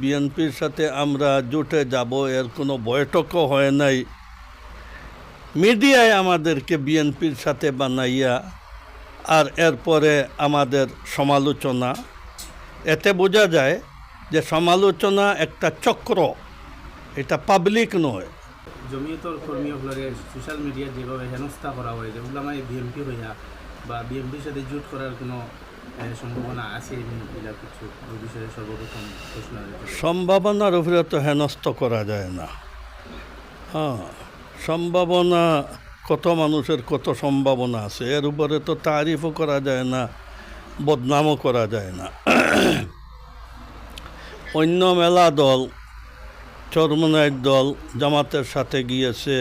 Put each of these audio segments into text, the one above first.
বিএনপির সাথে আমরা জোটে যাব এর কোনো বৈঠকও হয় নাই। মিডিয়ায় আমাদেরকে বিএনপির সাথে বানাইয়া আর এরপরে আমাদের সমালোচনা, এতে বোঝা যায় যে সমালোচনা একটা চক্র, এটা পাবলিক নয়। জমিয়তর কর্মীগুলোরে সোশ্যাল মিডিয়া যেভাবে হেনস্থা করা হয়, যেগুলো আমার বিএনপি হইয়া বা বিএনপির সাথে জোট করার কোনো সম্ভাবনা আছে, কিছু ওই বিষয়ে সর্বপ্রথম প্রশ্ন। সম্ভাবনার উপরে তো হেনস্থ করা যায় না। হ্যাঁ, সম্ভাবনা, কত মানুষের কত সম্ভাবনা আছে, এর উপরে তো তারিফও করা যায় না, বদনামও করা যায় না। অন্য মেলা দল, চরমনাইয়ের দল জামাতের সাথে গিয়েছে,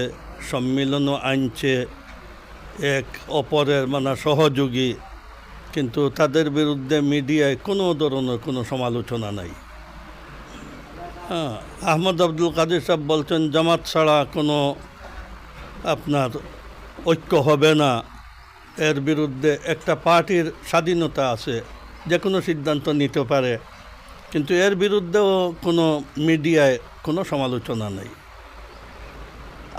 সম্মিলনও আনছে, এক অপরের সহযোগী, কিন্তু তাদের বিরুদ্ধে মিডিয়ায় কোনো ধরনের কোনো সমালোচনা নাই। হ্যাঁ, আহমদ আব্দুল কাদের সাহেব বলছেন জামাত ছাড়া কোনো আপনার ঐক্য হবে না। এর বিরুদ্ধে একটা পার্টির স্বাধীনতা আছে, যে কোনো সিদ্ধান্ত নিতে পারে, কিন্তু এর বিরুদ্ধেও কোনো মিডিয়ায় কোনো সমালোচনা নেই।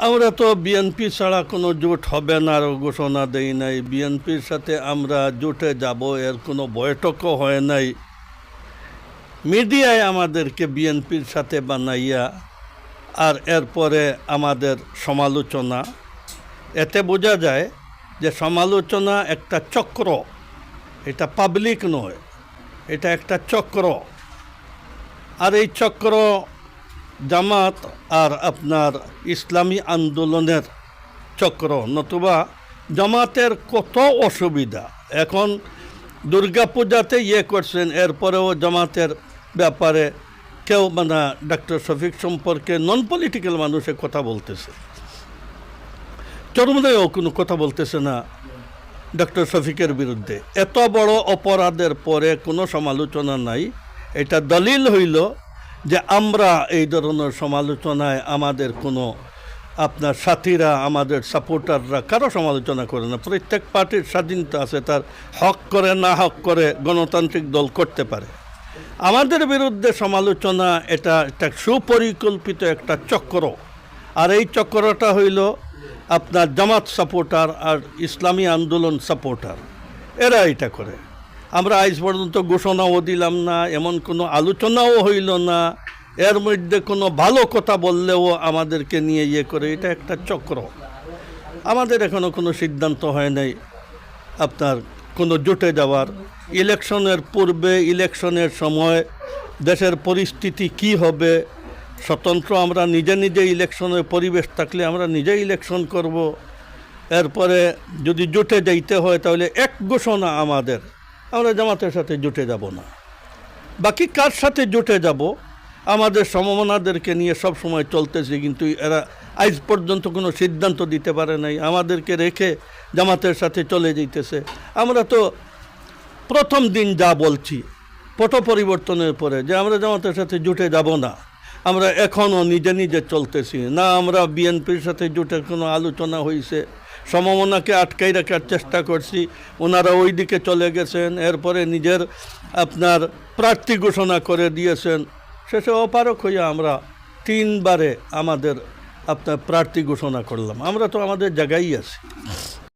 আমরা তো বিএনপি ছাড়া কোনো জোট হবে না আর ঘোষণা দেই নাই। বিএনপির সাথে আমরা জোটে যাব এর কোনো বৈঠকও হয় নাই। মিডিয়ায় আমাদেরকে বিএনপির সাথে বানাইয়া আর এরপরে আমাদের সমালোচনা, এতে বোঝা যায় যে সমালোচনা একটা চক্র, এটা পাবলিক নয়, এটা একটা চক্র। আর এই চক্র জামাত আর আপনার ইসলামী আন্দোলনের চক্র, নতুবা জামাতের কত অসুবিধা। এখন দুর্গাপূজাতে করছেন, এরপরেও জামাতের ব্যাপারে কেউ ডক্টর শফিক সম্পর্কে নন পলিটিক্যাল মানুষের কথা বলতেছে, চরমনাইও কোনো কথা বলতেছে না ডক্টর শফিকের বিরুদ্ধে। এত বড় অপরাধের পরে কোনো সমালোচনা নাই। এটা দলিল হইল যে আমরা এই ধরনের সমালোচনায় আমাদের কোনো আপনার সাথীরা, আমাদের সাপোর্টাররা কারো সমালোচনা করে না। প্রত্যেক পার্টির স্বাধীনতা আছে, তার হক করে না হক করে গণতান্ত্রিক দল করতে পারে। আমাদের বিরুদ্ধে সমালোচনা এটা একটা সুপরিকল্পিত একটা চক্র, আর এই চক্রটা হইল আপনার জামাত সাপোর্টার আর ইসলামী আন্দোলন সাপোর্টার, এরা এটা করে। আমরা আজ পর্যন্ত ঘোষণাও দিলাম না, এমন কোনো আলোচনাও হইল না, এর মধ্যে কোনো ভালো কথা বললেও আমাদেরকে নিয়ে করে। এটা একটা চক্র। আমাদের এখনও কোনো সিদ্ধান্ত হয় নাই আপনার কোনো জোটে যাওয়ার। ইলেকশনের পূর্বে, ইলেকশনের সময় দেশের পরিস্থিতি কি হবে, স্বতন্ত্র আমরা নিজে নিজে ইলেকশনের পরিবেশ থাকলে আমরা নিজে ইলেকশন করব। এরপরে যদি জোটে যাইতে হয় তাহলে এক ঘোষণা আমাদের, আমরা জামাতের সাথে জোটে যাব না। বাকি কার সাথে জোটে যাব আমাদের সমমনাদেরকে নিয়ে সব সময় চলতেছে, কিন্তু এরা আজ পর্যন্ত কোনো সিদ্ধান্ত দিতে পারে নাই, আমাদেরকে রেখে জামাতের সাথে চলে যাইতেছে। আমরা তো প্রথম দিন যা বলছি পট পরিবর্তনের পরে যে আমরা জামাতের সাথে জোটে যাব না, আমরা এখনও নিজে নিজে চলতেছি না। আমরা বিএনপির সাথে জোটের কোনো আলোচনা হয়েছে, সমমনাকে আটকাই রাখার চেষ্টা করছি, ওনারা ওই দিকে চলে গেছেন, এরপরে নিজের আপনার প্রার্থী ঘোষণা করে দিয়েছেন। শেষে অপারক হইয়া আমরা 3 বারে আমাদের আপনার প্রার্থী ঘোষণা করলাম। আমরা তো আমাদের জায়গায় আছি।